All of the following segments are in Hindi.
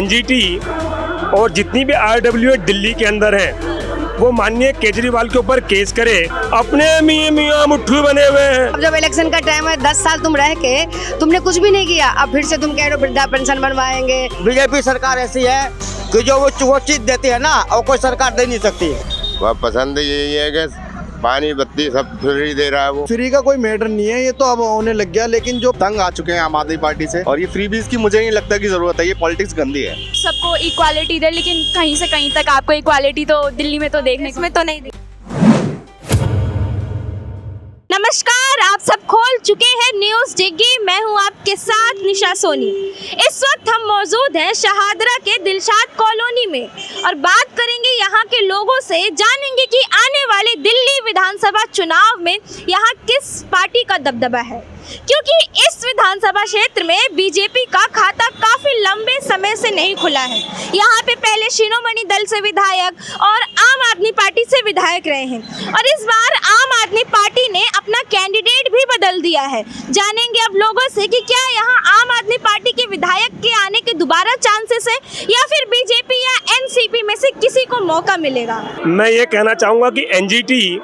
एनजीटी और जितनी भी आरडब्ल्यू दिल्ली के अंदर हैं वो माननीय केजरीवाल के ऊपर केस करे। अपने मियाँ मुट्ठू बने हुए हैं। अब जब इलेक्शन का टाइम है, 10 साल तुम रह के तुमने कुछ भी नहीं किया, अब फिर से तुम कह रहे हो वृद्धा पेंशन बनवाएंगे। बीजेपी सरकार ऐसी है कि जो वो चीज देती है ना और कोई सरकार दे नहीं सकती। वह पसंद यही है कि पानी बत्ती सब फ्री दे रहा है। वो फ्री का कोई मैटर नहीं है, ये तो अब होने लग गया। लेकिन जो तंग आ चुके हैं आम आदमी पार्टी से, और ये फ्री बीज की मुझे नहीं लगता कि जरूरत है। ये पॉलिटिक्स गंदी है। सबको इक्वालिटी दे, लेकिन कहीं से कहीं तक आपको इक्वालिटी तो दिल्ली में तो देखने में तो नहीं। नमस्कार, आप सब खोल चुके हैं न्यूज़ डिग्गी। मैं हूं आपके साथ निशा सोनी। इस वक्त हम मौजूद हैं शहादरा के दिलशाद कॉलोनी में और बात करेंगे यहाँ के लोगों से, जानेंगे कि आने वाले दिल्ली विधानसभा चुनाव में यहाँ किस पार्टी का दबदबा है, क्योंकि इस विधानसभा क्षेत्र में बीजेपी का खाता काफी लंबे समय से नहीं खुला है। यहाँ पे पहले शिरोमणि दल से विधायक और आम आदमी पार्टी से विधायक रहे हैं और इस बार आम आदमी पार्टी ने अपना कैंडिडेट भी बदल दिया है। जानेंगे अब लोगों से कि क्या यहाँ आम आदमी पार्टी के विधायक के आने के दोबारा चांसेस है या फिर बीजेपी या एनसीपी में से किसी को मौका मिलेगा। मैं ये कहना चाहूँगा कि एनजीटी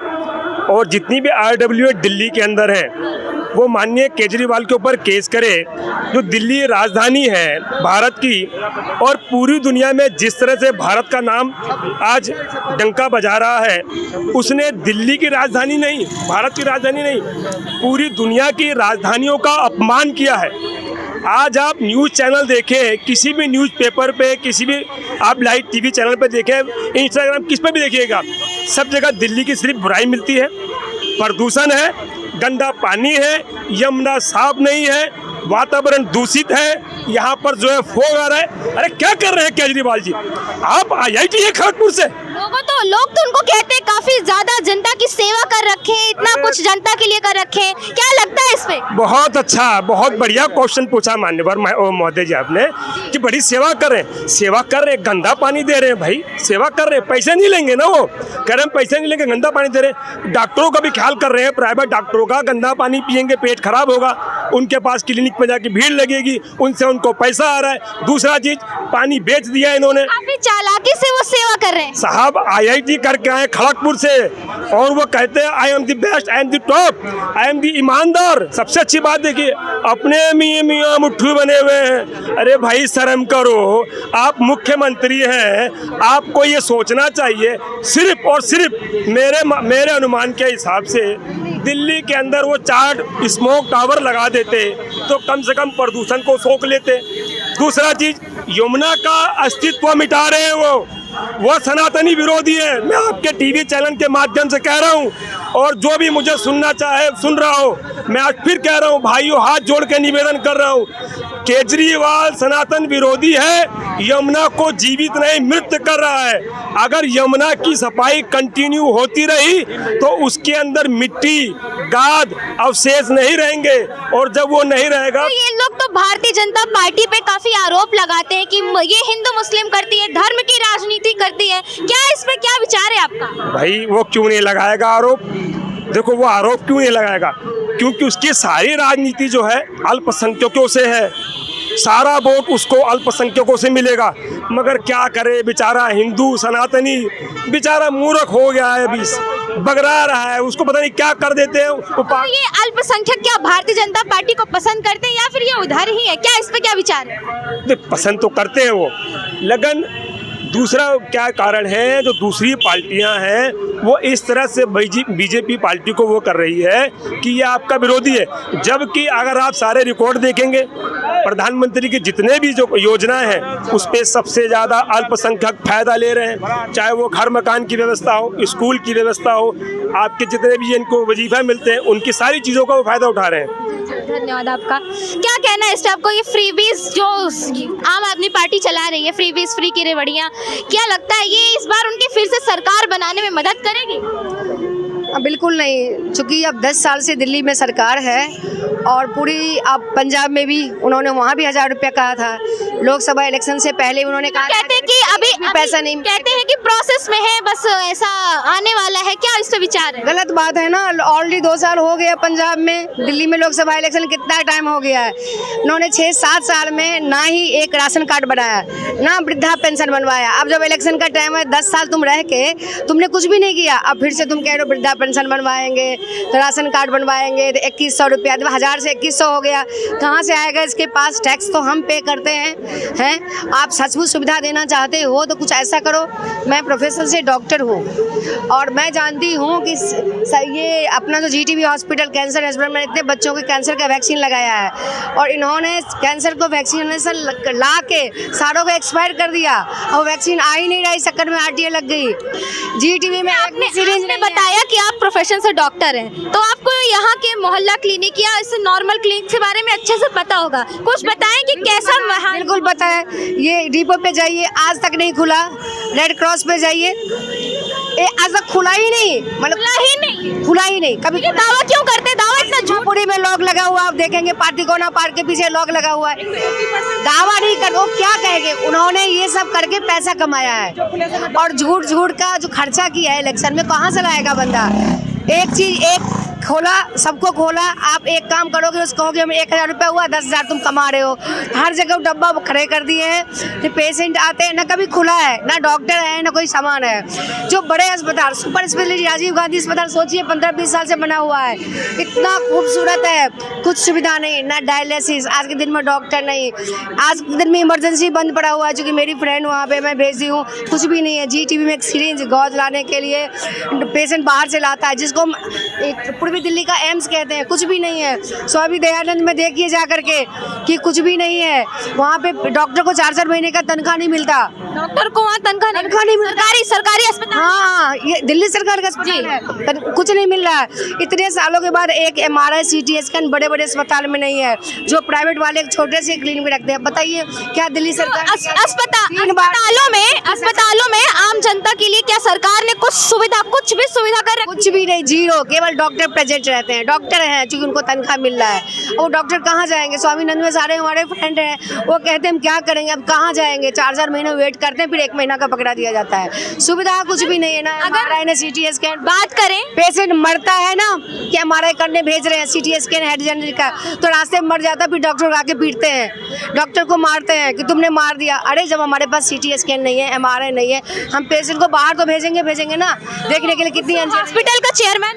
और जितनी भी आरडब्ल्यू दिल्ली के अंदर हैं वो माननीय केजरीवाल के ऊपर केस करे। जो दिल्ली राजधानी है भारत की और पूरी दुनिया में जिस तरह से भारत का नाम आज डंका बजा रहा है, उसने दिल्ली की राजधानी नहीं, भारत की राजधानी नहीं, पूरी दुनिया की राजधानियों का अपमान किया है। आज आप न्यूज़ चैनल देखें, किसी भी न्यूज़पेपर पे, किसी भी आप लाइव टीवी चैनल पे देखें, इंस्टाग्राम किस पे भी देखिएगा, सब जगह दिल्ली की सिर्फ बुराई मिलती है। प्रदूषण है, गंदा पानी है, यमुना साफ नहीं है, वातावरण दूषित है, यहाँ पर जो है फोग आ रहा है। अरे क्या कर रहे हैं केजरीवाल जी? आप IIT है खड़गपुर से। लोग तो उनको कहते हैं काफी ज्यादा जनता की सेवा कर रखे हैं, इतना कुछ जनता के लिए कर रखे हैं। क्या लगता है इस पे? बहुत अच्छा, बहुत बढ़िया क्वेश्चन पूछा मान्यवर महोदय जी आपने कि बड़ी सेवा कर रहे हैं। सेवा कर रहे हैं, गंदा पानी दे रहे हैं भाई, सेवा कर रहे हैं, पैसे नहीं लेंगे ना। वो कह रहे हैं पैसे नहीं लेंगे, गंदा पानी दे रहे हैं। डॉक्टरों का भी ख्याल कर रहे हैं, प्राइवेट डॉक्टरों का। गंदा पानी पियेंगे पेट खराब होगा, उनके पास क्लिनिक पे जाके भीड़ लगेगी, उनसे उनको पैसा आ रहा है। दूसरा चीज, पानी बेच दिया इन्होंने। काफी चालाकी से वो सेवा कर रहे हैं। साहब IIT करके आए खड़गपुर से और वो कहते हैं I am the best, I am the top, I am the ईमानदार। सबसे अच्छी बात देखिए, अपने मियाँ मुट्ठू बने हुए हैं। अरे भाई शर्म करो, आप मुख्यमंत्री हैं, आपको ये सोचना चाहिए। सिर्फ और सिर्फ मेरे अनुमान के हिसाब से दिल्ली के अंदर वो 4 स्मोक टावर लगा देते तो कम से कम प्रदूषण को सोख लेते। दूसरा चीज, यमुना का अस्तित्व मिटा रहे हैं वो सनातनी विरोधी है। मैं आपके टीवी चैनल के माध्यम से कह रहा हूँ, और जो भी मुझे सुनना चाहे सुन रहा हो, मैं आज फिर कह रहा हूँ, भाइयों हाथ जोड़ के निवेदन कर रहा हूँ, केजरीवाल सनातन विरोधी है, यमुना को जीवित नहीं मृत कर रहा है। अगर यमुना की सफाई कंटिन्यू होती रही तो उसके अंदर मिट्टी, गाद, अवशेष नहीं रहेंगे, और जब वो नहीं रहेगा तो ये लोग तो भारतीय जनता पार्टी पे काफी आरोप लगाते हैं कि ये हिंदू मुस्लिम करती है, धर्म की राजनीति करती है। क्या इस पे क्या विचार है आपका? भाई वो क्यों नहीं लगाएगा आरोप? देखो वो आरोप क्यों नहीं लगाएगा, क्योंकि उसकी सारी राजनीति जो है अल्पसंख्यकों से है, सारा वोट उसको अल्पसंख्यकों से मिलेगा। मगर क्या करे बेचारा हिंदू सनातनी बेचारा मूर्ख हो गया है, अभी बगरा रहा है, उसको पता नहीं क्या कर देते हैं। तो ये अल्पसंख्यक क्या भारतीय जनता पार्टी को पसंद करते हैं या फिर ये उधर ही है? क्या इस पे क्या विचार है? पसंद तो करते हैं वो, लेकिन दूसरा क्या कारण है, जो दूसरी पार्टियां हैं वो इस तरह से बीजेपी पार्टी को वो कर रही है कि ये आपका विरोधी है। जबकि अगर आप सारे रिकॉर्ड देखेंगे, प्रधानमंत्री की जितने भी जो योजनाएं हैं उस पे सबसे ज़्यादा अल्पसंख्यक फायदा ले रहे हैं। चाहे वो घर मकान की व्यवस्था हो, स्कूल की व्यवस्था हो, आपके जितने भी इनको वजीफा मिलते हैं उनकी सारी चीज़ों का वो फायदा उठा रहे हैं। धन्यवाद आपका। क्या कहना है इस पे आपको? ये फ्रीबीज जो आम आदमी पार्टी चला रही है, फ्रीबीज, फ्री की रेवड़ियाँ, क्या लगता है ये इस बार उनकी फिर से सरकार बनाने में मदद करेगी? बिल्कुल नहीं, चूँकि अब 10 साल से दिल्ली में सरकार है और पूरी अब पंजाब में भी उन्होंने वहाँ भी 1000 रुपया कहा था। लोकसभा इलेक्शन से पहले उन्होंने कहा कहते हैं कि अभी पैसा नहीं, कहते हैं कि प्रोसेस में है, बस ऐसा आने वाला है, क्या इस पे विचार है? गलत बात है ना। ऑलरेडी 2 साल हो गया पंजाब में, दिल्ली में लोकसभा इलेक्शन कितना टाइम हो गया है। उन्होंने 6-7 साल में ना ही एक राशन कार्ड बनाया, ना वृद्धा पेंशन बनवाया। अब जब इलेक्शन का टाइम है, 10 साल तुम रह के तुमने कुछ भी नहीं किया, अब फिर से तुम कह रहे हो वृद्धा पेंशन बनवाएंगे, तो राशन कार्ड बनवाएंगे, तो 2100 रुपया, 1000 से 2100 हो गया। कहाँ से आएगा इसके पास? टैक्स तो हम पे करते हैं। आप सचमुच सुविधा देना चाहते हो तो कुछ ऐसा करो। मैं प्रोफेसर से डॉक्टर हूँ और मैं जानती हूँ कि ये अपना जो GTB हॉस्पिटल कैंसर हॉस्पिटल में इतने बच्चों को कैंसर का वैक्सीन लगाया है और इन्होंने कैंसर को वैक्सीनेशन ला के सारों को एक्सपायर कर दिया और वैक्सीन आ ही नहीं रही, चक्कर में RTA लग गई। GTB में आपने बताया कि आप प्रोफेशन से डॉक्टर हैं, तो आपको यहाँ के मोहल्ला क्लिनिक या इस नॉर्मल क्लिनिक के बारे में अच्छे से पता होगा, कुछ बताएं कि कैसा वहाँ? बिल्कुल पता है। ये डिपो पे जाइए, आज तक नहीं खुला। रेड क्रॉस पे जाइए, आज तक खुला ही नहीं, मतलब खुला ही नहीं। कभी दावा क्यों करते? दावा इतना झूठ। पूरी में लॉक लगा हुआ, आप देखेंगे पार्टी कोना पार्क के पीछे लॉक लगा हुआ है। दावा नहीं कर, वो क्या कहेंगे? उन्होंने ये सब करके पैसा कमाया है और झूठ का जो खर्चा किया है इलेक्शन में, कहाँ से लाएगा बंदा? एक चीज खोला, सबको खोला। आप एक काम करोगे, उसको कहोगे हमें 1000 रुपया हुआ, 10,000 तुम कमा रहे हो। हर जगह डब्बा खड़े कर दिए हैं। फिर पेशेंट आते हैं, ना कभी खुला है, ना डॉक्टर है, ना कोई सामान है। जो बड़े अस्पताल, सुपर स्पेशलिटी राजीव गांधी अस्पताल सोचिए 15-20 साल से बना हुआ है, इतना खूबसूरत है, कुछ सुविधा नहीं, ना डायलिसिस। आज के दिन में डॉक्टर नहीं, आज के दिन में इमरजेंसी बंद पड़ा हुआ है। चूँकि मेरी फ्रेंड वहाँ पे मैं भेज दी हूँ, कुछ भी नहीं है। GTB में एक सिरिंज गौज लाने के लिए पेशेंट बाहर से लाता है, जिसको पूर्वी दिल्ली का एम्स कहते हैं, कुछ भी नहीं है। स्वामी दयानंद में देखिए जा करके कि कुछ भी नहीं है। वहाँ पे डॉक्टर को 4-4 महीने का तनख्वाह नहीं मिलता। डॉक्टर को वहाँ तनख्वाह नहीं मिलता। सरकारी अस्पताल। हाँ, ये दिल्ली सरकार का अस्पताल है, कुछ नहीं मिल रहा है। इतने सालों के बाद एक MRI CT स्कैन बड़े बड़े अस्पताल में नहीं है, जो प्राइवेट वाले एक छोटे से क्लिनिक में रखते हैं। बताइए क्या दिल्ली सरकार अस्पतालों में आम जनता के लिए क्या सरकार ने कुछ भी सुविधा कर रखी? कुछ भी नहीं, जीरो। केवल डॉक्टर प्रेजेंट रहते हैं, डॉक्टर हैं क्योंकि उनको तनख्वाह मिल रहा है। वो डॉक्टर कहाँ जाएंगे? स्वामीनंद में सारे हमारे फ्रेंड हैं, वो कहते हैं हम क्या करेंगे, अब कहाँ जाएंगे? 4-4 महीने वेट करते हैं, फिर 1 महीना का पकड़ा दिया जाता है। सुविधा कुछ भी नहीं है ना। अगर CT स्कैन बात करें, पेशेंट मरता है ना कि MRI करने भेज रहे हैं, CT स्कैन हेड जनरल का, तो रास्ते में मर जाता है, फिर डॉक्टर आके पीटते हैं, डॉक्टर को मारते हैं कि तुमने मार दिया। अरे जब हमारे पास CT स्कैन नहीं है, MRI नहीं है, हम पेशेंट को बाहर तो भेजेंगे ना देखने के लिए। कितनी हॉस्पिटल का चेयरमैन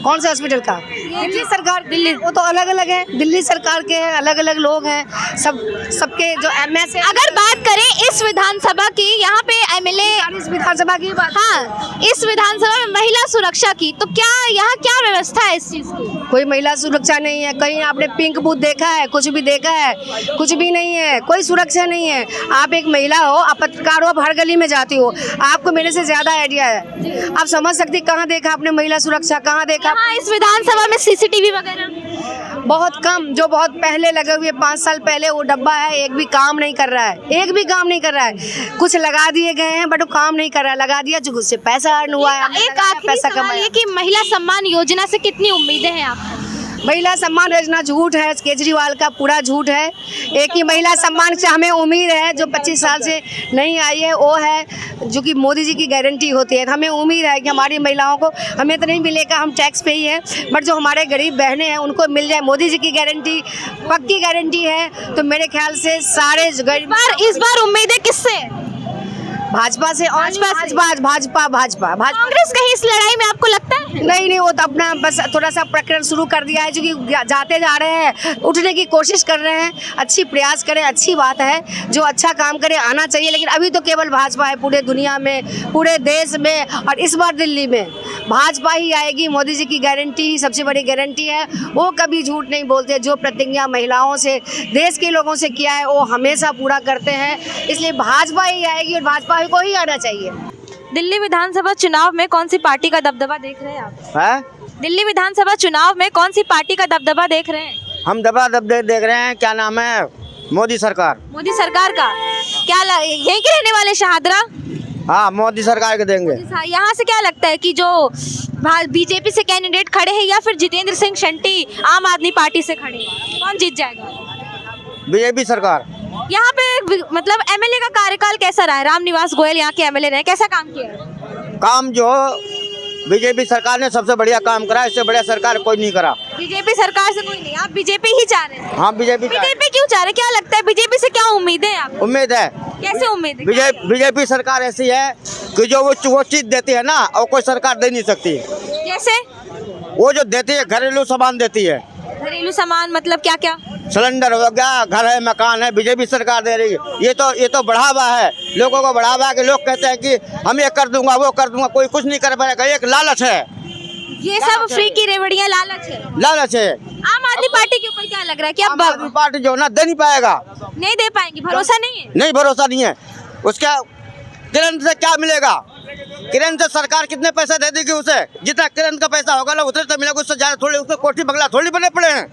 कौन से हॉस्पिटल का? दिल्ली सरकार। दिल्ली वो तो अलग अलग है, दिल्ली सरकार के अलग अलग लोग हैं, सबके जो MS है। अगर बात करें इस विधानसभा की, यहाँ पे MLA, इस विधानसभा की बात, हाँ, इस विधानसभा में महिला सुरक्षा की, तो क्या यहाँ क्या व्यवस्था है इस चीज की? कोई महिला सुरक्षा नहीं है। कहीं आपने पिंक बूथ देखा है? कुछ भी देखा है? कुछ भी नहीं है, कोई सुरक्षा नहीं है। आप एक महिला हो, आप पत्रकार हो, आप हर गली में जाती हो, आपको मेरे से ज्यादा आइडिया है। आप समझ सकती कहाँ देखा आपने महिला सुरक्षा, कहाँ देखा? हाँ, इस विधानसभा में CCTV वगैरह बहुत कम, जो बहुत पहले लगे हुए 5 साल पहले वो डब्बा है, एक भी काम नहीं कर रहा है, एक भी काम नहीं कर रहा है। कुछ लगा दिए गए हैं बट वो काम नहीं कर रहा है। लगा दिया जो उससे पैसा अर्न हुआ है, एक आखिरी सवाल ये कि महिला सम्मान योजना से कितनी उम्मीदें हैं आपको? महिला सम्मान योजना झूठ है, केजरीवाल का पूरा झूठ है। एक ही महिला सम्मान से हमें उम्मीद है, जो 25 साल से नहीं आई है, वो है जो कि मोदी जी की गारंटी होती है। हमें उम्मीद है कि हमारी महिलाओं को, हमें तो नहीं मिलेगा, हम टैक्स पे ही है, बट जो हमारे गरीब बहनें हैं उनको मिल जाए। मोदी जी की गारंटी पक्की गारंटी है, तो मेरे ख्याल से सारे गरीब। इस बार उम्मीदें किससे? भाजपा से। और भाजपा कांग्रेस कहीं इस लड़ाई में आपको लगता है? नहीं, वो तो अपना बस थोड़ा सा प्रकरण शुरू कर दिया है, जो कि जाते जा रहे हैं, उठने की कोशिश कर रहे हैं। अच्छी प्रयास करें, अच्छी बात है, जो अच्छा काम करे आना चाहिए। लेकिन अभी तो केवल भाजपा है पूरे दुनिया में, पूरे देश में, और इस बार दिल्ली में भाजपा ही आएगी। मोदी जी की गारंटी ही सबसे बड़ी गारंटी है। वो कभी झूठ नहीं बोलते, जो प्रतिज्ञा महिलाओं से, देश के लोगों से किया है, वो हमेशा पूरा करते हैं। इसलिए भाजपा ही आएगी और भाजपा को ही आना चाहिए। दिल्ली विधानसभा चुनाव में कौन सी पार्टी का दबदबा देख रहे हैं आप? है? दिल्ली विधानसभा चुनाव में कौन सी पार्टी का दबदबा देख रहे हैं? हम दबदबा देख रहे हैं, क्या नाम है, मोदी सरकार। मोदी सरकार का क्या यहीं के रहने वाले शहादरा? हाँ, मोदी सरकार के देंगे। यहाँ से क्या लगता है कि जो बीजेपी से कैंडिडेट खड़े हैं या फिर जितेंद्र सिंह शंटी आम आदमी पार्टी से खड़े हैं, कौन जीत जाएगा? बीजेपी सरकार। यहाँ पे मतलब एमएलए का कार्यकाल कैसा रहा है? रामनिवास गोयल यहाँ के एमएलए रहे, कैसा काम किया है? काम जो बीजेपी सरकार ने सबसे बढ़िया काम करा, इससे बढ़िया सरकार कोई नहीं करा। बीजेपी सरकार से कोई नहीं, आप बीजेपी ही चाह रहे हैं? हाँ बीजेपी क्यों चाह रहे हैं? क्या लगता है बीजेपी से क्या उम्मीद है आपको? उम्मीद है। कैसे उम्मीद है? बीजेपी सरकार ऐसी है कि जो वो चीज देती है ना, और कोई सरकार दे नहीं सकती। कैसे? वो जो देती है घरेलू सामान देती है। घरेलू सामान मतलब क्या क्या? सिलेंडर हो गया, घर है, मकान है, बीजेपी सरकार दे रही है। ये तो बढ़ावा है, लोगों को बढ़ावा है कि लोग कहते हैं कि हम ये कर दूंगा वो कर दूंगा, कोई कुछ नहीं कर पाएगा। एक लालच है, ये सब फ्री की रेवड़ियाँ लालच है। लालच है। आम आदमी पार्टी के ऊपर क्या लग रहा है कि आम आदमी पार्टी जो ना दे नहीं पाएगा, नहीं दे पाएंगे, भरोसा नहीं है? नहीं भरोसा नहीं है। उसका किरण से क्या मिलेगा? किरण से सरकार कितने पैसे दे देगी उसे? जितना किरण का पैसा होगा ना उतने तो मिलेगा, उससे ज्यादा थोड़ी, उसके कोठी बंगला थोड़ी बने पड़े हैं।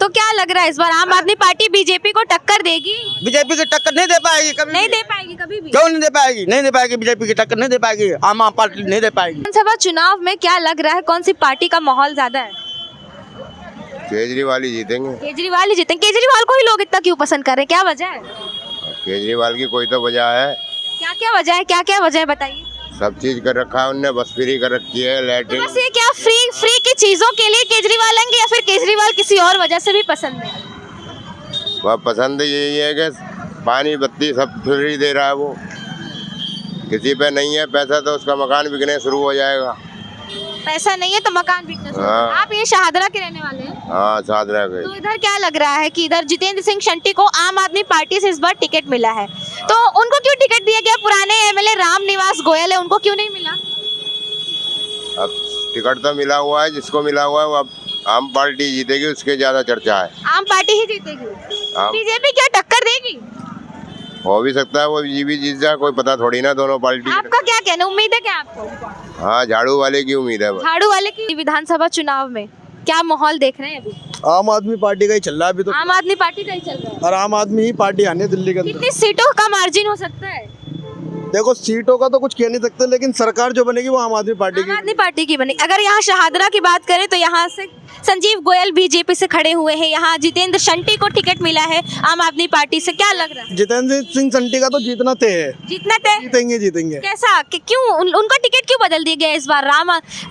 तो क्या लग रहा है इस बार आम आदमी पार्टी बीजेपी को टक्कर देगी? बीजेपी की टक्कर नहीं दे पाएगी कभी। नहीं दे पाएगी कभी भी? क्यों नहीं दे पाएगी? नहीं दे पाएगी, बीजेपी की टक्कर नहीं दे पाएगी, आम पार्टी नहीं दे पाएगी। विधानसभा चुनाव में क्या लग रहा है, कौन सी पार्टी का माहौल ज्यादा है? केजरीवाल ही जीतेंगे। केजरीवाल ही जीतेंगे। केजरीवाल को ही लोग इतना क्यों पसंद कर रहे हैं, क्या वजह है? केजरीवाल की कोई तो वजह है। क्या क्या वजह है, क्या क्या वजह है बताइए? सब चीज कर रखा है उनने, बस फ्री कर रखी है, तो लैट्रिन। बस ये क्या फ्री की चीजों के लिए केजरीवाल आएंगे या फिर केजरीवाल किसी और वजह से भी पसंद है? वह पसंद यही है कि पानी बत्ती सब फ्री दे रहा है वो। किसी पे नहीं है पैसा तो उसका मकान बिकने शुरू हो जाएगा। पैसा नहीं है तो मकान बिकना शुरू। हाँ। आप ये शाहदरा के रहने वाले हैं? हाँ सादरा के। तो इधर क्या लग रहा है कि इधर जितेंद्र सिंह शंटी को आम आदमी पार्टी से इस बार टिकट मिला है, तो उनको क्यों टिकट दिया गया? पुराने एमएलए रामनिवास गोयल है, उनको क्यों नहीं मिला? अब टिकट तो मिला हुआ है, जिसको मिला हुआ है वो अब आम पार्टी जीतेगी, उसके ज्यादा चर्चा है। आम पार्टी ही जीतेगी? बीजेपी क्या टक्कर देगी? हो भी सकता है वो भी जीत जाए, कोई पता थोड़ी ना दोनों पार्टी। आपका क्या कहना, उम्मीद है क्या आपको? हाँ झाड़ू वाले की उम्मीद है। झाड़ू वाले की। विधानसभा चुनाव में क्या माहौल देख रहे हैं अभी? आम आदमी पार्टी का ही चल रहा है अभी तो, आम आदमी पार्टी का ही चल रहा है। और आम आदमी ही पार्टी आने दिल्ली के अंदर। कितनी सीटों का मार्जिन हो सकता है? देखो सीटों का तो कुछ कह नहीं सकते, लेकिन सरकार जो बनेगी वो आम आदमी पार्टी आम आदमी पार्टी की बनेगी। अगर यहाँ शहादरा की बात करें तो यहाँ से संजीव गोयल बीजेपी से खड़े हुए हैं, यहाँ जितेंद्र शंटी को टिकट मिला है आम आदमी पार्टी से, क्या लग रहा है? जितेंद्र सिंह शंटी का तो जीतना तय है। जीतना तय? जीतेंगे। कैसा क्यों उनका टिकट क्यों बदल दिया गया इस बार?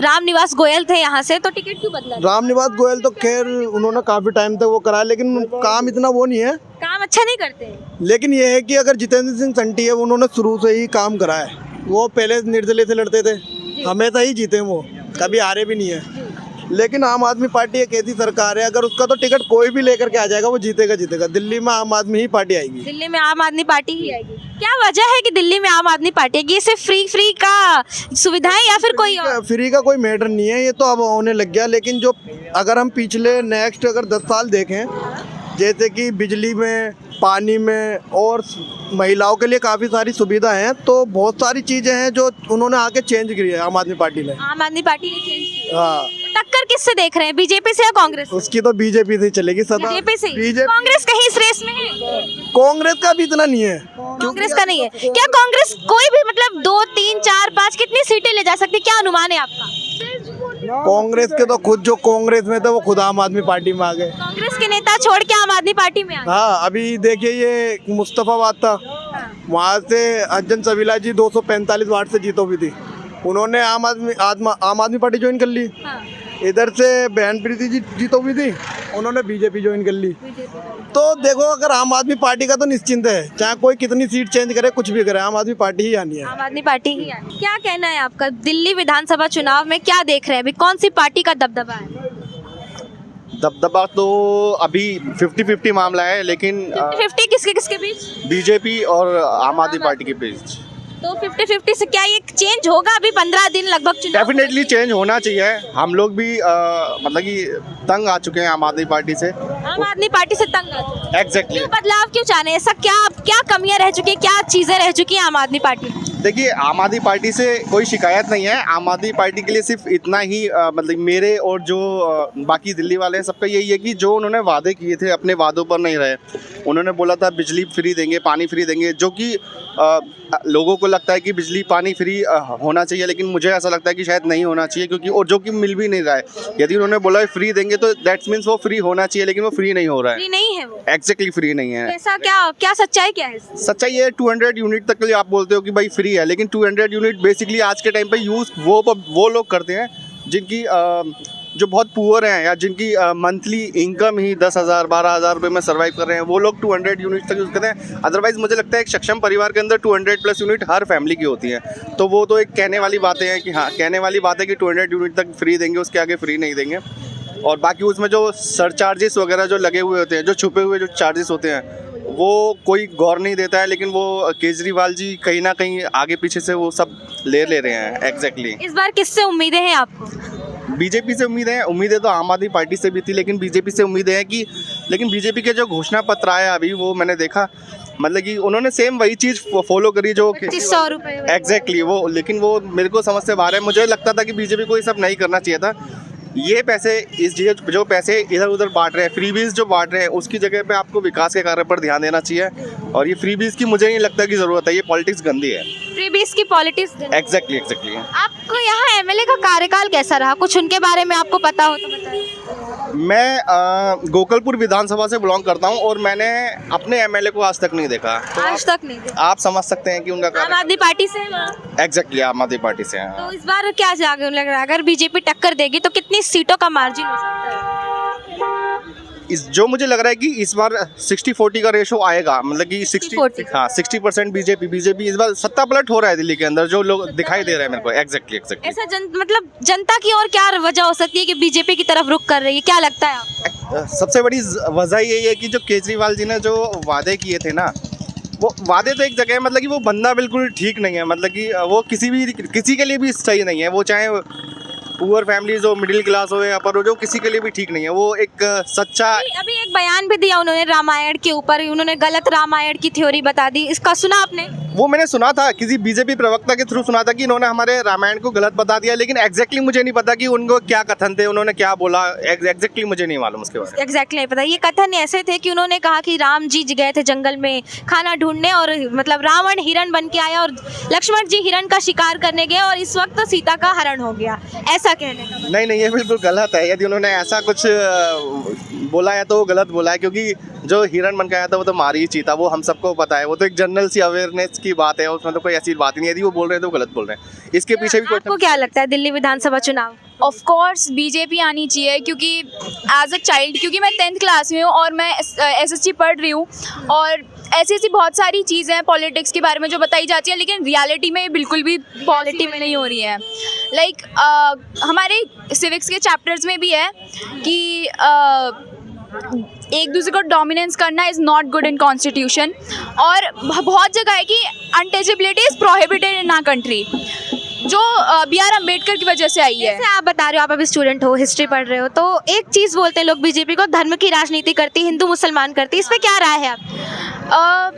रामनिवास गोयल थे यहाँ से, तो टिकट क्यों बदला? रामनिवास गोयल तो खैर उन्होंने काफी टाइम तक वो कराया, लेकिन काम इतना वो नहीं है, काम अच्छा नहीं करते। लेकिन ये है कि अगर जितेंद्र सिंह शंटी है, उन्होंने शुरू से ही काम करा है। वो पहले निर्दलीय से लड़ते थे, हमेशा ही जीते, वो कभी हारे भी नहीं है। लेकिन आम आदमी पार्टी एक ऐसी सरकार है, अगर उसका तो टिकट कोई भी लेकर के आ जाएगा वो जीतेगा। दिल्ली में आम आदमी ही पार्टी आएगी। दिल्ली में आम आदमी पार्टी ही आएगी। क्या वजह है कि दिल्ली में आम आदमी पार्टी आएगी? ये सिर्फ फ्री का सुविधाएं या फिर कोई और? फ्री का कोई मैटर नहीं है, ये तो अब होने लग गया। लेकिन जो अगर हम पिछले नेक्स्ट अगर 10 साल देखें, जैसे कि बिजली में, पानी में और महिलाओं के लिए काफ़ी सारी सुविधा हैं, तो बहुत सारी चीज़ें हैं जो उन्होंने आके चेंज की है आम आदमी पार्टी ने। आम आदमी पार्टी ने चेंज की। हाँ। टक्कर किससे देख रहे हैं, बीजेपी से या कांग्रेस? उसकी तो बीजेपी से चलेगी सदा। बीजेपी से? बीजेपी। कांग्रेस कहीं इस रेस में है? कांग्रेस का भी इतना नहीं है। कांग्रेस का नहीं है? क्या कांग्रेस कोई भी मतलब 2, 3, 4, 5 कितनी सीटें ले जा सकती है, क्या अनुमान है आपका? कांग्रेस के तो खुद जो कांग्रेस में थे वो खुद आम आदमी पार्टी में आ गए। कांग्रेस के नेता छोड़ के आम आदमी पार्टी में आ गए। हाँ, अभी देखिए ये मुस्तफाबाद था, वहाँ से अंजन सबीला जी 245 वार्ड से जीतो भी थी, उन्होंने आम आदमी पार्टी ज्वाइन कर ली। इधर से बहन प्रीति जी जीतो भी थी, उन्होंने बीजेपी ज्वाइन कर ली। तो देखो अगर आम आदमी पार्टी का तो निश्चिंत है, चाहे कोई कितनी सीट चेंज करे, कुछ भी करे, आम आदमी पार्टी ही आनी है। आम आदमी पार्टी ही आनी। क्या कहना है आपका, दिल्ली विधानसभा चुनाव में क्या देख रहे हैं अभी, कौन सी पार्टी का दबदबा है? दबदबा तो अभी 50-50 मामला है, लेकिन 50 किसके बीच? बीजेपी और आम आदमी पार्टी के बीच। तो 50-50 से क्या ये चेंज होगा? अभी 15 दिन लगभग चुनाव। डेफिनेटली चेंज होना चाहिए। हम लोग भी मतलब कि तंग आ चुके हैं आम आदमी पार्टी से। आम आदमी पार्टी से तंग आ चुके हैं। एग्जैक्टली। बदलाव क्यों चाह रहे हैं? ऐसा क्या कमियां रह चुकी है, क्या चीजें रह चुकी हैं आम आदमी पार्टी में? देखिए, आम आदमी पार्टी से कोई शिकायत नहीं है। आम आदमी पार्टी के लिए सिर्फ इतना ही मतलब मेरे और जो बाकी दिल्ली वाले हैं सबका यही है कि जो उन्होंने वादे किए थे अपने वादों पर नहीं रहे। उन्होंने बोला था बिजली फ्री देंगे, पानी फ्री देंगे, जो कि लोगों को लगता है कि बिजली पानी फ्री होना चाहिए, लेकिन मुझे ऐसा लगता है कि शायद नहीं होना चाहिए, क्योंकि और जो कि मिल भी नहीं रहा है। यदि उन्होंने बोला है फ्री देंगे तो दैट्स मीन्स वो फ्री होना चाहिए, लेकिन वो फ्री नहीं हो रहा है। फ्री नहीं है वो, एग्जैक्टली फ्री नहीं है। ऐसा क्या सच्चाई क्या है? सच्चाई ये 200 यूनिट तक के लिए आप बोलते हो कि भाई फ्री है, लेकिन 200 यूनिट बेसिकली आज के टाइम पे यूज़ वो लोग करते हैं जिनकी जो बहुत पुअर हैं या जिनकी मंथली इनकम ही 10,000 12,000 रुपये में सर्वाइव कर रहे हैं, वो लोग 200 यूनिट तक यूज़ करते हैं। अदरवाइज़ मुझे लगता है एक सक्षम परिवार के अंदर 200+ यूनिट हर फैमिली की होती हैं। तो वो तो एक कहने वाली बातें हैं कि हाँ, कहने वाली बात है कि 200 यूनिट तक फ्री देंगे, उसके आगे फ्री नहीं देंगे। और बाकी उसमें जो सरचार्जेस वगैरह जो लगे हुए होते हैं, जो छुपे हुए जो चार्जेस होते हैं, वो कोई गौर नहीं देता है, लेकिन वो केजरीवाल जी कहीं ना कहीं आगे पीछे से वो सब ले रहे हैं। एग्जैक्टली। इस बार किससे उम्मीदें हैं आपको? बीजेपी से उम्मीदें तो आम आदमी पार्टी से भी थी, लेकिन बीजेपी से उम्मीदें हैं कि लेकिन बीजेपी के जो घोषणा पत्र आया अभी वो मैंने देखा, मतलब कि उन्होंने सेम वही चीज़ फॉलो करी जो 2500 रुपये। एग्जैक्टली वो, लेकिन वो मेरे को समझ से बाहर है। मुझे लगता था कि बीजेपी को ये सब नहीं करना चाहिए था। ये पैसे जो पैसे इधर उधर बांट रहे हैं, फ्रीबीज जो बांट रहे हैं, उसकी जगह पे आपको विकास के कार्य पर ध्यान देना चाहिए। और ये फ्रीबीज की मुझे नहीं लगता कि ज़रूरत है, ये पॉलिटिक्स गंदी है। फ्रीबीज की पॉलिटिक्स। एग्जैक्टली। आपको यहाँ एमएलए का कार्यकाल कैसा रहा? कुछ उनके बारे में आपको पता हो तो बताइए। मैं गोकलपुर विधानसभा से बिलोंग करता हूं और मैंने अपने एमएलए को आज तक नहीं देखा। तो आज तक नहीं देखा। आप समझ सकते हैं कि उनका आम आदमी पार्टी से है? एग्जैक्टली आम आदमी पार्टी से हैं। तो इस बार क्या जागे लग रहा है, अगर बीजेपी टक्कर देगी तो कितनी सीटों का मार्जिन हो सकता है? जो मुझे लग रहा है कि इस बार 60-40 का रेशो आएगा, मतलब कि 60-40। 60% बीजेपी इस बार सत्ता पलट हो रहा है दिल्ली के अंदर, जो लोग दिखाई दे रहे हैं मेरे को। एग्जैक्टली। ऐसा मतलब जनता की और क्या वजह हो सकती है कि बीजेपी की तरफ रुख कर रही है, क्या लगता है आपको? सबसे बड़ी वजह यही है कि जो केजरीवाल जी ने जो वादे किए थे ना, वो वादे तो एक जगह है, मतलब कि वो बंदा बिल्कुल ठीक नहीं है, मतलब कि वो किसी के लिए भी सही नहीं है। वो चाहे पुअर फैमिलीज हो, मिडिल क्लास हो या अपर हो, जो किसी के लिए भी ठीक नहीं है। वो एक सच्चा अभी एक बयान भी दिया उन्होंने रामायण के ऊपर, उन्होंने गलत रामायण की थ्योरी बता दी, इसका सुना आपने? वो मैंने सुना था, किसी बीजेपी प्रवक्ता के थ्रू सुना था कि इन्होंने हमारे रामायण को गलत बता दिया, लेकिन एग्जैक्टली मुझे नहीं पता कि उनको क्या कथन थे, उन्होंने क्या बोला, एग्जैक्टली मुझे नहीं मालूम उसके बारे में। एग्जैक्टली नहीं पता। ये कथन ऐसे थे कि उन्होंने कहा कि राम जी गए थे जंगल में खाना ढूंढने, और मतलब रावण हिरण बन के आया और लक्ष्मण जी हिरण का शिकार करने गए और इस वक्त सीता का हरण हो गया, ऐसा कहने का मतलब। नहीं, ये बिल्कुल गलत है। यदि उन्होंने ऐसा कुछ बोला है तो वो गलत बोला है, क्योंकि जो हिरण बन के आया था वो तो मार ही चीता, वो हम सबको पता है। वो तो एक जनरल सी अवेयरनेस की बात है, उसमें तो कोई ऐसी बात ही नहीं है। यदि वो बोल रहे हैं तो गलत बोल रहे हैं। इसके पीछे भी आपको क्या लगता है दिल्ली विधानसभा चुनाव? ऑफ कोर्स बीजेपी आनी चाहिए, क्योंकि एज अ चाइल्ड, क्योंकि मैं 10th क्लास में हूँ और मैं एसएससी पढ़ रही हूँ, और ऐसी बहुत सारी चीज़ें हैं पॉलिटिक्स के बारे में जो बताई जाती है, लेकिन रियलिटी में बिल्कुल भी पॉलिटिक्स में नहीं हो रही है। लाइक हमारे सिविक्स के चैप्टर्स में भी है कि एक दूसरे को डोमिनेंस करना is not good in constitution, और बहुत जगह है कि untouchability is prohibited in our country, जो B.R. अम्बेडकर की वजह से आई है। जैसे आप बता रहे हो, आप अभी स्टूडेंट हो, हिस्ट्री पढ़ रहे हो, तो एक चीज़ बोलते हैं लोग बीजेपी को, धर्म की राजनीति करती, हिंदू मुसलमान करती, इस पर क्या राय है आप?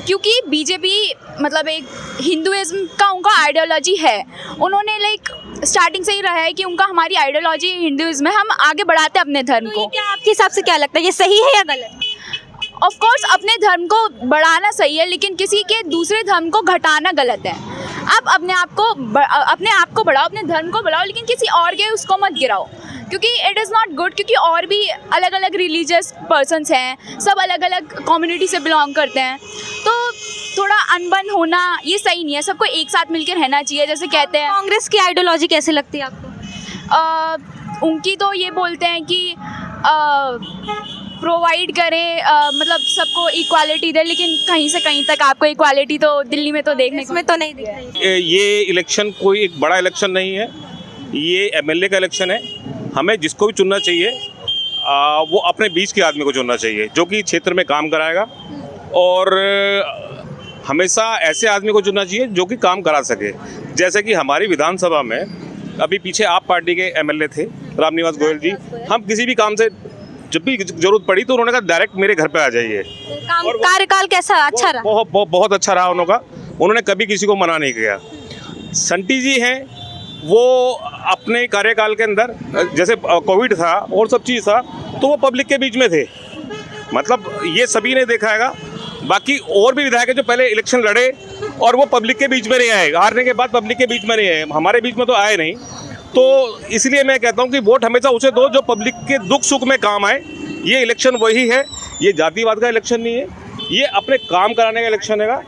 क्योंकि बीजेपी मतलब एक हिंदुइज्म का उनका आइडियोलॉजी है, उन्होंने लाइक स्टार्टिंग से ही रहा है कि उनका हमारी आइडियोलॉजी हिंदुइज्म है, हम आगे बढ़ाते हैं अपने धर्म को। क्या आपके हिसाब से क्या लगता है, ये सही है या गलत? ऑफ कोर्स अपने धर्म को बढ़ाना सही है, लेकिन किसी के दूसरे धर्म को घटाना गलत है। आप अपने आप को बढ़ाओ, अपने धर्म को बढ़ाओ, लेकिन किसी और के उसको मत गिराओ, क्योंकि इट इज़ नॉट गुड। क्योंकि और भी अलग अलग रिलीजियस पर्सन्स हैं, सब अलग अलग कम्युनिटी से बिलोंग करते हैं, तो थोड़ा अनबन होना ये सही नहीं है। सबको एक साथ मिलकर रहना चाहिए, जैसे कहते हैं। कांग्रेस की आइडियोलॉजी कैसे लगती है आपको? उनकी तो ये बोलते हैं कि प्रोवाइड करें, मतलब सबको इक्वालिटी दे, लेकिन कहीं से कहीं तक आपको इक्वालिटी तो दिल्ली में तो देखने इसमें तो नहीं दिख रही। ये इलेक्शन कोई एक बड़ा इलेक्शन नहीं है, ये एमएलए का इलेक्शन है। हमें जिसको भी चुनना चाहिए वो अपने बीच के आदमी को चुनना चाहिए, जो कि क्षेत्र में काम कराएगा, और हमेशा ऐसे आदमी को चुनना चाहिए जो कि काम करा सके। जैसे कि हमारी विधानसभा में अभी पीछे आप पार्टी के एमएलए थे रामनिवास गोयल जी, हम किसी भी काम से जब भी जरूरत पड़ी तो उन्होंने कहा डायरेक्ट मेरे घर पे आ जाइए। कार्यकाल कैसा? अच्छा रहा? बहुत अच्छा रहा उनका। उन्होंने कभी किसी को मना नहीं किया। संटी जी हैं, वो अपने कार्यकाल के अंदर जैसे कोविड था और सब चीज़ था तो वो पब्लिक के बीच में थे, मतलब ये सभी ने देखा हैगा। बाकी और भी विधायक हैं जो पहले इलेक्शन लड़े और वो पब्लिक के बीच में नहीं आए, हारने के बाद पब्लिक के बीच में नहीं आए, हमारे बीच में तो आए नहीं। तो इसलिए मैं कहता हूँ कि वोट हमेशा उसे दो जो पब्लिक के दुख सुख में काम आए। ये इलेक्शन वही है, ये जातिवाद का इलेक्शन नहीं है, ये अपने काम कराने का इलेक्शन हैगा।